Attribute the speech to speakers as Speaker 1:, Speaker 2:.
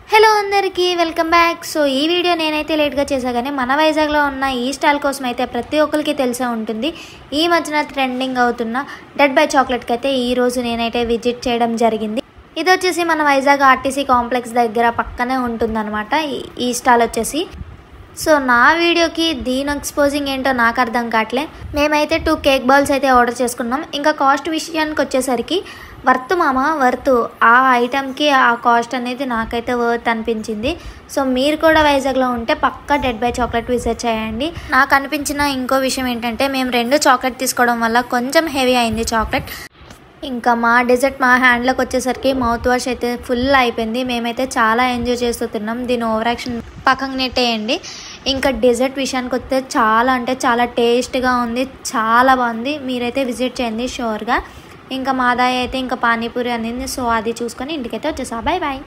Speaker 1: Hello అందరికీ welcome back. So ఈ video నేనైతే లేట్గా చేశా కానీ మన వైజాగ్లో ఉన్న ఈ స్టాల్ కోసం అయితే ప్రతి ఒక్కరికి తెలిసే ఉంటుంది. ఈ మధ్యన ట్రెండింగ్ అవుతున్న డెడ్ బై చాక్లెట్కి అయితే ఈరోజు నేనైతే విజిట్ చేయడం జరిగింది. ఇది వచ్చేసి మన వైజాగ్ ఆర్టీసీ కాంప్లెక్స్ దగ్గర పక్కనే ఉంటుందన్నమాట ఈ స్టాల్ వచ్చేసి. సో నా వీడియోకి దీని ఎక్స్పోజింగ్ ఏంటో నాకు అర్థం కావట్లే. మేమైతే 2 కేక్ బాల్స్ అయితే ఆర్డర్ చేసుకున్నాం. ఇంకా కాస్ట్ విషయానికి వచ్చేసరికి వర్త్ ఆ ఐటెంకి ఆ కాస్ట్ అనేది నాకైతే వర్త్ అనిపించింది. సో మీరు కూడా వైజాగ్లో ఉంటే పక్కా డెడ్ బై చాక్లెట్ విజిట్ చేయండి. నాకు అనిపించిన ఇంకో విషయం ఏంటంటే మేము 2 చాక్లెట్ తీసుకోవడం వల్ల కొంచెం హెవీ అయింది చాక్లెట్. ఇంకా మా డెజర్ట్ మా హ్యాండ్లోకి వచ్చేసరికి మౌత్ వాష్ అయితే ఫుల్ అయిపోయింది. మేమైతే చాలా ఎంజాయ్ చేస్తూ తిన్నాం. దీని ఓవర్ యాక్షన్ పక్కకు నెట్టేయండి. ఇంకా డెజర్ట్ విషయానికి వస్తే చాలా అంటే చాలా టేస్ట్గా ఉంది, చాలా బాగుంది. మీరైతే విజిట్ చేయండి షూర్గా. ఇంకా మాదాయి అయితే ఇంకా పానీపూరి అనేది. సో అది చూసుకొని ఇంటికైతే వచ్చేసా. Bye bye.